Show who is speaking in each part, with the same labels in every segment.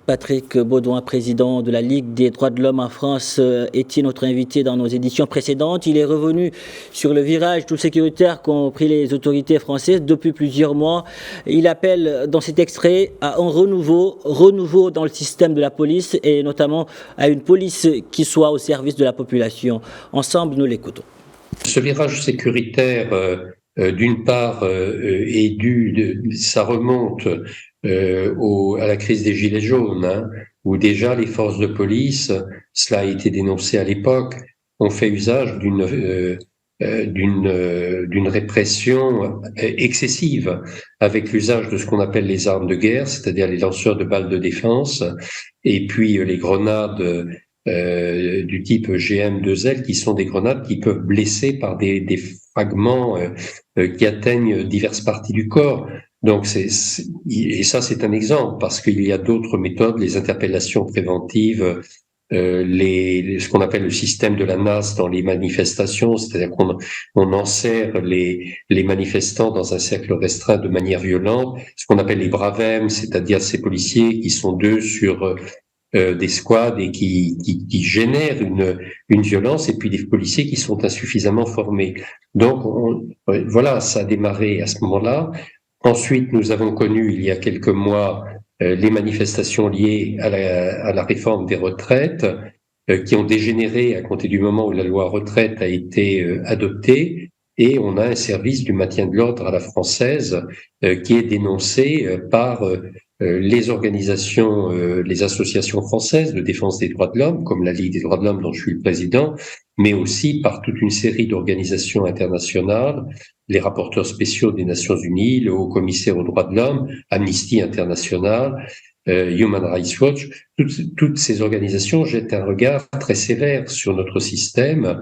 Speaker 1: Patrick Baudouin, président de la Ligue des droits de l'homme en France, était notre invité dans nos éditions précédentes. Il est revenu sur le virage tout sécuritaire qu'ont pris les autorités françaises depuis plusieurs mois. Il appelle dans cet extrait à un renouveau dans le système de la police et notamment à une police qui soit au service de la population. Ensemble, nous l'écoutons.
Speaker 2: Ce virage sécuritaire, d'une part, ça remonte à la crise des Gilets jaunes, où déjà les forces de police, cela a été dénoncé à l'époque, ont fait usage d'une répression excessive, avec l'usage de ce qu'on appelle les armes de guerre, c'est-à-dire les lanceurs de balles de défense, et puis les grenades du type GM2L, qui sont des grenades qui peuvent blesser par des fragments qui atteignent diverses parties du corps. Donc, et ça, c'est un exemple, parce qu'il y a d'autres méthodes, les interpellations préventives, ce qu'on appelle le système de la NAS dans les manifestations, c'est-à-dire qu'on enserre les manifestants dans un cercle restreint de manière violente, ce qu'on appelle les bravem, c'est-à-dire ces policiers qui sont deux sur des squads et qui génèrent une violence, et puis des policiers qui sont insuffisamment formés. Donc voilà, ça a démarré à ce moment-là. Ensuite, nous avons connu il y a quelques mois les manifestations liées à la réforme des retraites qui ont dégénéré à compter du moment où la loi retraite a été adoptée, et on a un service du maintien de l'ordre à la française qui est dénoncé par les organisations, les associations françaises de défense des droits de l'homme, comme la Ligue des droits de l'homme dont je suis le président, mais aussi par toute une série d'organisations internationales, les rapporteurs spéciaux des Nations Unies, le Haut-Commissaire aux droits de l'homme, Amnesty International, Human Rights Watch. Toutes ces organisations jettent un regard très sévère sur notre système,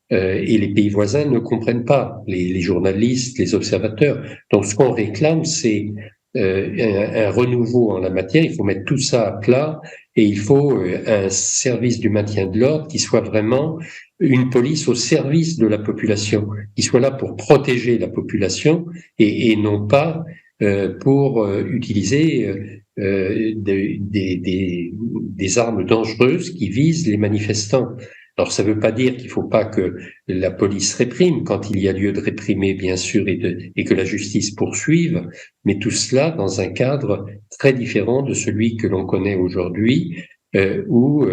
Speaker 2: et les pays voisins ne comprennent pas, les journalistes, les observateurs. Donc ce qu'on réclame, c'est un renouveau en la matière. Il faut mettre tout ça à plat, et il faut un service du maintien de l'ordre qui soit vraiment une police au service de la population, qui soit là pour protéger la population et non pas pour utiliser des armes dangereuses qui visent les manifestants. Alors, ça ne veut pas dire qu'il ne faut pas que la police réprime quand il y a lieu de réprimer, bien sûr, et que la justice poursuive, mais tout cela dans un cadre très différent de celui que l'on connaît aujourd'hui, où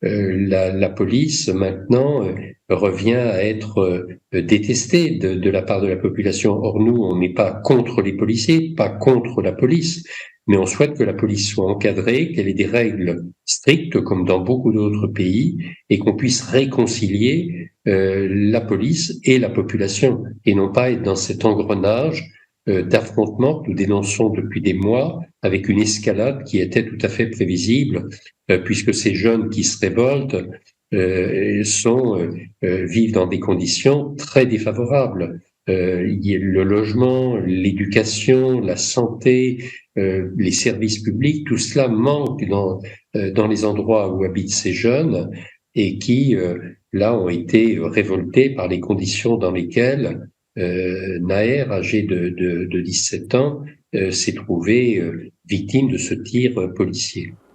Speaker 2: la police, maintenant, revient à être détestée de la part de la population. Or, nous, on n'est pas contre les policiers, pas contre la police, mais on souhaite que la police soit encadrée, qu'elle ait des règles strictes, comme dans beaucoup d'autres pays, et qu'on puisse réconcilier la police et la population, et non pas être dans cet engrenage d'affrontement que nous dénonçons depuis des mois, avec une escalade qui était tout à fait prévisible, puisque ces jeunes qui se révoltent vivent dans des conditions très défavorables. Le logement, l'éducation, la santé, les services publics, tout cela manque dans les endroits où habitent ces jeunes, et qui, là, ont été révoltés par les conditions dans lesquelles Naher, âgé de 17 ans, s'est trouvé victime de ce tir policier.